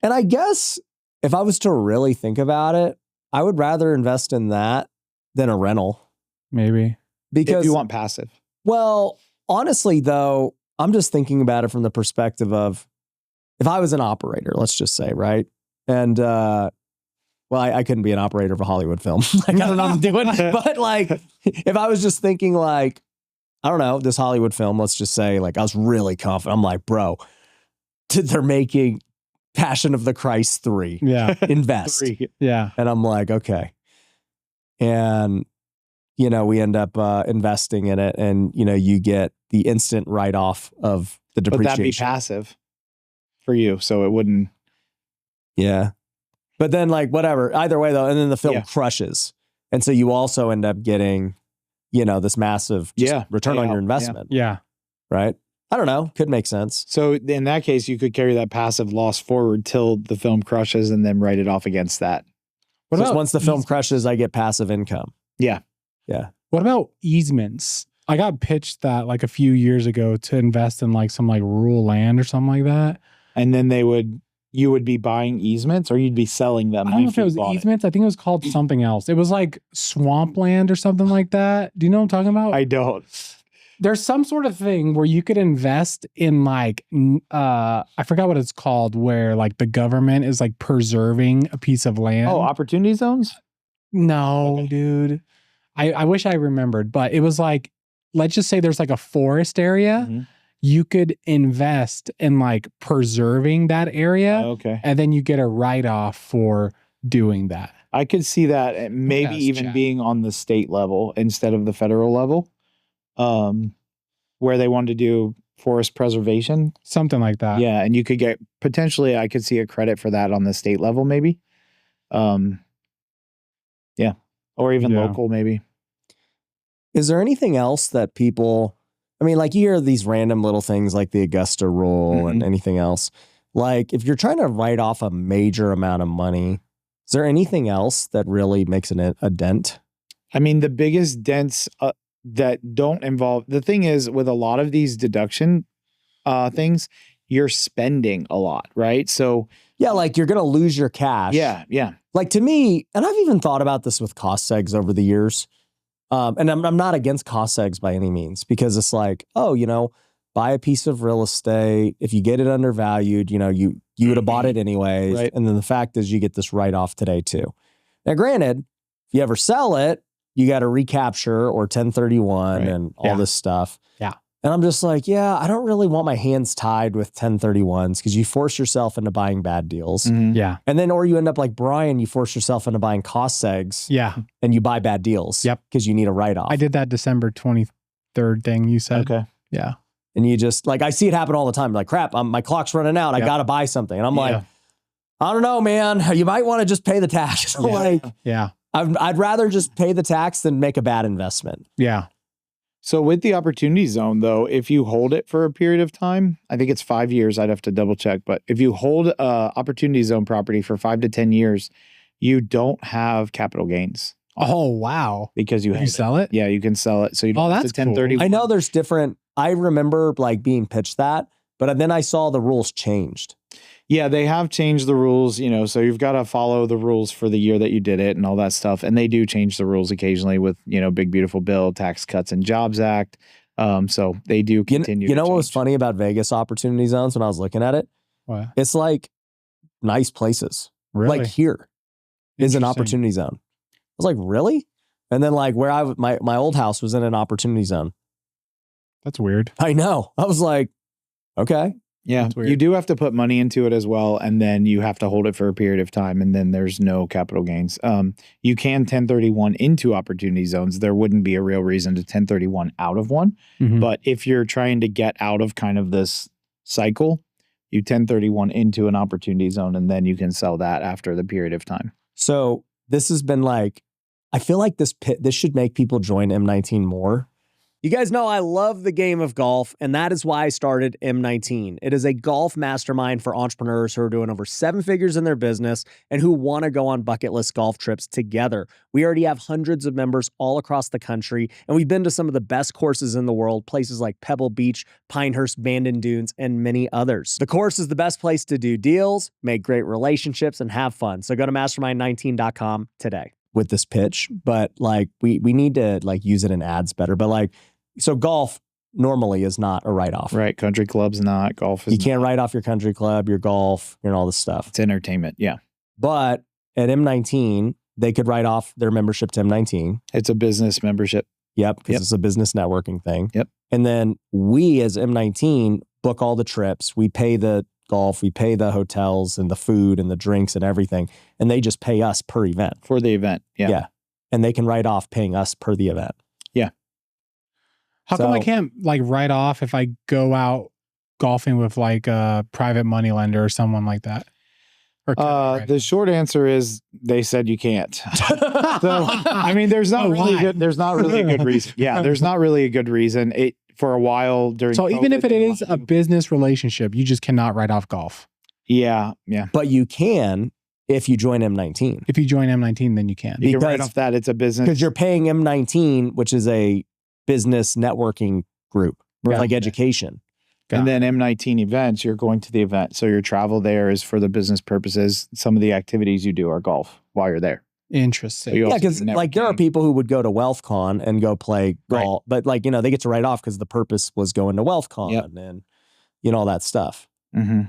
And I guess if I was to really think about it, I would rather invest in that than a rental. Maybe. Because if you want passive. Well, honestly, though, I'm just thinking about it from the perspective of if I was an operator, let's just say, right? And, well, I couldn't be an operator of a Hollywood film. Like, I don't know what I'm doing. But like, if I was just thinking like, I don't know, this Hollywood film, let's just say, like, I was really confident. I'm like, bro, they're making Passion of the Christ 3. Yeah. Invest. 3. Yeah. And I'm like, okay. And, we end up investing in it, and, you get the instant write-off of the depreciation. But that'd be passive for you. So it wouldn't. Yeah. But then, like, whatever, either way though, and then the film crushes. And so you also end up getting, this massive return on your investment. Yeah. Right? I don't know. Could make sense. So in that case, you could carry that passive loss forward till the film crushes and then write it off against that. So once the film crushes, I get passive income. Yeah. Yeah. What about easements? I got pitched that like a few years ago to invest in like some like rural land or something like that. And then you would be buying easements, or you'd be selling them. I don't know if it was easements. I think it was called something else. It was like swampland or something like that. Do you know what I'm talking about? I don't. There's some sort of thing where you could invest in like, I forgot what it's called, where like the government is like preserving a piece of land. Oh, opportunity zones? No, dude. I wish I remembered, but it was like, let's just say there's like a forest area. Mm-hmm. You could invest in like preserving that area. Okay. And then you get a write-off for doing that. I could see that maybe even being on the state level instead of the federal level, where they wanted to do forest preservation. Something like that. Yeah. And you could get, potentially, I could see a credit for that on the state level, maybe. Yeah. Or even local, maybe. Is there anything else that people, I mean, like, you hear these random little things like the Augusta rule and anything else. Like, if you're trying to write off a major amount of money, is there anything else that really makes a dent? I mean, the biggest dents that don't involve, the thing is with a lot of these deduction things, you're spending a lot, right? So yeah, like you're going to lose your cash. yeah. Like to me, and I've even thought about this with cost segs over the years. And I'm not against cost segs by any means, because it's like, oh, buy a piece of real estate. If you get it undervalued, you would have bought it anyways. Right. And then the fact is you get this write-off today too. Now, granted, if you ever sell it, you got to recapture or 1031 and all this stuff. Yeah. And I'm just like, yeah, I don't really want my hands tied with 1031s because you force yourself into buying bad deals. Mm-hmm. Yeah. And then, or you end up like Brian, you force yourself into buying cost segs. Yeah. And you buy bad deals. Yep. Because you need a write-off. I did that December 23rd thing you said. Okay. Yeah. And you just like, I see it happen all the time. Like, crap, my clock's running out. I got to buy something. And I'm like, I don't know, man. You might want to just pay the tax. Yeah. I'd rather just pay the tax than make a bad investment. Yeah. So with the opportunity zone, though, if you hold it for a period of time, I think it's 5 years. I'd have to double check. But if you hold opportunity zone property for 5 to 10 years, you don't have capital gains. Oh, wow. Because you sell it? Yeah, you can sell it. So you don't have to 1030. Cool. I know there's different. I remember like being pitched that, but then I saw the rules changed. Yeah, they have changed the rules, so you've got to follow the rules for the year that you did it and all that stuff. And they do change the rules occasionally with, Big Beautiful Bill, Tax Cuts and Jobs Act. So they do continue. You know what was funny about Vegas opportunity zones when I was looking at it? What? It's like nice places. Really? Like here is an opportunity zone. I was like, really? And then like where my old house was in an opportunity zone. That's weird. I know. I was like, okay. Yeah, you do have to put money into it as well, and then you have to hold it for a period of time, and then there's no capital gains. You can 1031 into opportunity zones. There wouldn't be a real reason to 1031 out of one, but if you're trying to get out of kind of this cycle, you 1031 into an opportunity zone, and then you can sell that after the period of time. So this has been like, I feel like this should make people join M19 more. You guys know I love the game of golf, and that is why I started M19. It is a golf mastermind for entrepreneurs who are doing over 7 figures in their business and who want to go on bucket list golf trips together. We already have hundreds of members all across the country, and we've been to some of the best courses in the world, places like Pebble Beach, Pinehurst, Bandon Dunes, and many others. The course is the best place to do deals, make great relationships, and have fun. So go to mastermind19.com today with this pitch, but like we need to like use it in ads better, but like, so golf normally is not a write-off. Right. Country club's not. Golf is You can't write off your country club, your golf, and all this stuff. It's entertainment. Yeah. But at M19, they could write off their membership to M19. It's a business membership. Yep. Because it's a business networking thing. Yep. And then we as M19 book all the trips. We pay the golf, we pay the hotels and the food and the drinks and everything. And they just pay us per event. For the event. Yeah. Yeah. And they can write off paying us per the event. Yeah. How come I can't like write off if I go out golfing with like a private money lender or someone like that? Or the short answer is they said you can't. So I mean, there's not really a good reason. Yeah, there's not really a good reason. For a while during. So even if it is a business relationship, you just cannot write off golf. Yeah. But you can if you join M19. If you join M19, then you can. You can write off that it's a business because you're paying M19, which is a business networking group, like education. And then M19 events, you're going to the event. So your travel there is for the business purposes. Some of the activities you do are golf while you're there. Interesting. Yeah, because like there are people who would go to WealthCon and go play golf, but like, they get to write off because the purpose was going to WealthCon and all that stuff. Mm-hmm.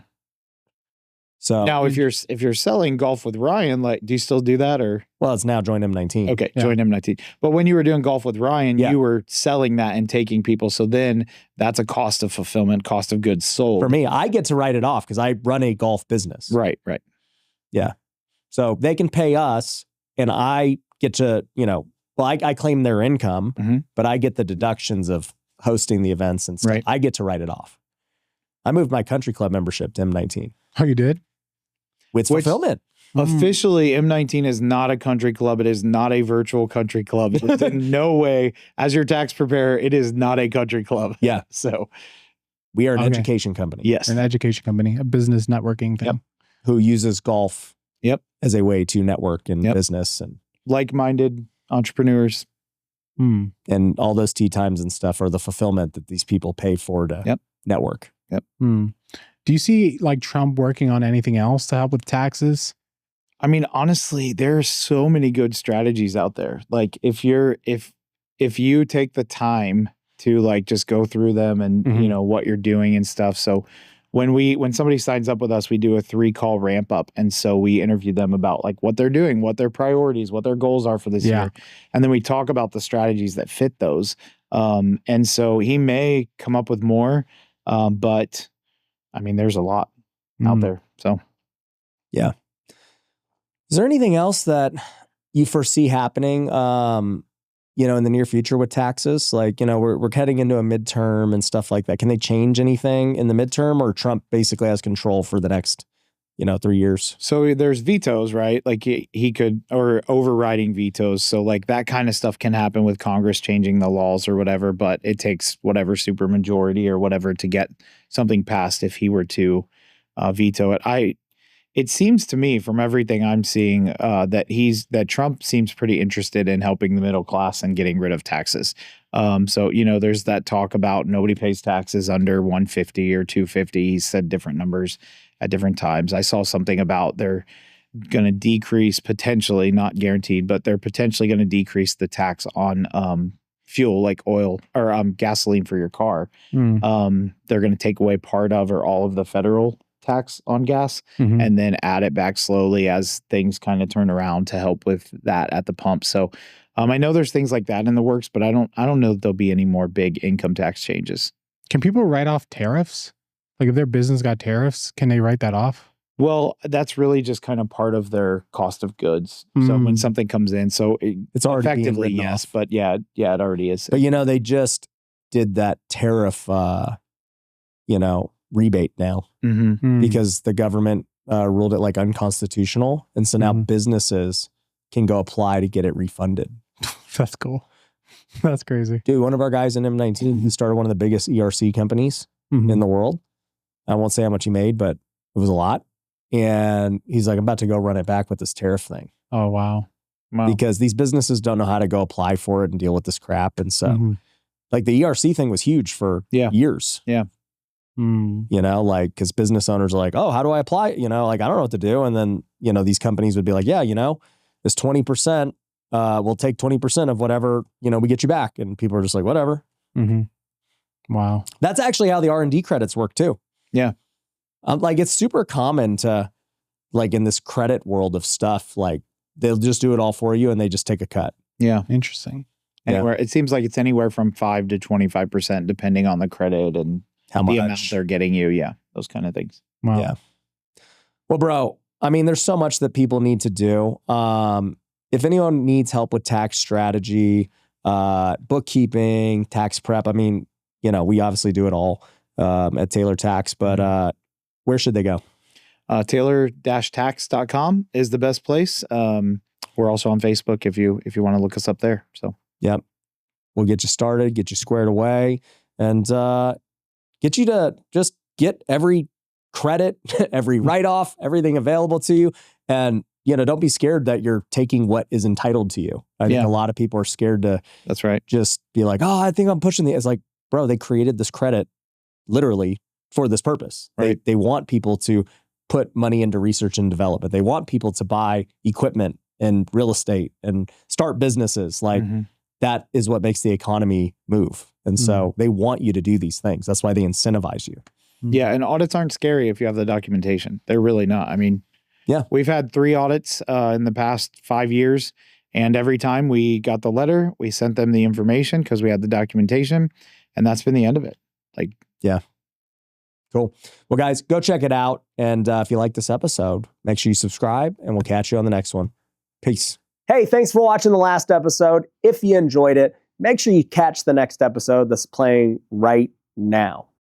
So now if you're selling golf with Ryan, like, do you still do that or? Well, it's now join M19. Okay. Join M19. But when you were doing golf with Ryan, you were selling that and taking people. So then that's a cost of fulfillment, cost of goods sold. For me, I get to write it off because I run a golf business. Right. Yeah. So they can pay us and I get to, I claim their income, but I get the deductions of hosting the events and stuff. Right. I get to write it off. I moved my country club membership to M19. Oh, you did? With fulfillment. Officially, M19 is not a country club. It is not a virtual country club. It's in no way, as your tax preparer, it is not a country club. Yeah. So we are an education company. Yes. An education company, a business networking thing. Yep. Who uses golf as a way to network in business and like-minded entrepreneurs And all those tea times and stuff are the fulfillment that these people pay for to network. Do you see like Trump working on anything else to help with taxes? I mean, honestly, there's so many good strategies out there. Like if you take the time to like just go through them and you know what you're doing and stuff. So when somebody signs up with us, we do a 3-call ramp up. And so we interview them about like what they're doing, what their priorities, what their goals are for this year. And then we talk about the strategies that fit those. And so he may come up with more, but I mean, there's a lot out there. So, yeah. Is there anything else that you foresee happening, you know, in the near future with taxes? Like, you know, we're heading into a midterm and stuff like that. Can they change anything in the midterm, or Trump basically has control for the next, you know, 3 years? So there's vetoes, right? Like he could, or overriding vetoes. So like that kind of stuff can happen with Congress changing the laws or whatever, but it takes whatever supermajority or whatever to get something passed if he were to veto it. It seems to me from everything I'm seeing that Trump seems pretty interested in helping the middle class and getting rid of taxes. So, you know, there's that talk about nobody pays taxes under 150 or 250. He said different numbers at different times. I saw something about they're going to decrease, potentially, not guaranteed, but they're potentially going to decrease the tax on fuel like oil or gasoline for your car. They're going to take away part of or all of the federal tax on gas and then add it back slowly as things kind of turn around to help with that at the pump. So I know there's things like that in the works, but I don't know that there'll be any more big income tax changes. Can people write off tariffs? Like if their business got tariffs, can they write that off? Well, that's really just kind of part of their cost of goods. So when something comes in, so it's already effectively being yes, off. but yeah, it already is. But you know, they just did that tariff, you know, rebate now because the government ruled it like unconstitutional. And so now businesses can go apply to get it refunded. That's cool. That's crazy. Dude, one of our guys in M19, who started one of the biggest ERC companies in the world. I won't say how much he made, but it was a lot. And he's like, I'm about to go run it back with this tariff thing. Oh, wow. Because these businesses don't know how to go apply for it and deal with this crap. And so like the ERC thing was huge for years. Yeah. You know, like, because business owners are like, oh, how do I apply? You know, like, I don't know what to do. And then, you know, these companies would be like, yeah, you know, it's 20%. We'll take 20% of whatever, you know, we get you back. And people are just like, whatever. Wow. That's actually how the R&D credits work too. Yeah. Like it's super common to, like in this credit world of stuff, like they'll just do it all for you and they just take a cut. Yeah. Interesting. Anywhere, it seems like it's anywhere from 5 to 25% depending on the credit and how the much amount they're getting you. Yeah. Those kind of things. Wow. Yeah. Well, bro, I mean, there's so much that people need to do. If anyone needs help with tax strategy, bookkeeping, tax prep, I mean, you know, we obviously do it all at Taylor Tax, but where should they go? Taylor-tax.com is the best place. We're also on Facebook if you want to look us up there. So, yep. We'll get you started, get you squared away, and get you to just get every credit, every write-off, everything available to you. And, you know, don't be scared that you're taking what is entitled to you. I think a lot of people are scared to that's right. Just be like, oh, I think I'm pushing the, it's like, bro, they created this credit literally for this purpose. Right. They want people to put money into research and development. They want people to buy equipment and real estate and start businesses. Like that is what makes the economy move. And so they want you to do these things. That's why they incentivize you. Yeah. And audits aren't scary if you have the documentation. They're really not. I mean, we've had 3 audits in the past 5 years. And every time we got the letter, we sent them the information because we had the documentation. And that's been the end of it. Like, yeah. Cool. Well, guys, go check it out. And if you like this episode, make sure you subscribe and we'll catch you on the next one. Peace. Hey, thanks for watching the last episode. If you enjoyed it, make sure you catch the next episode that's playing right now.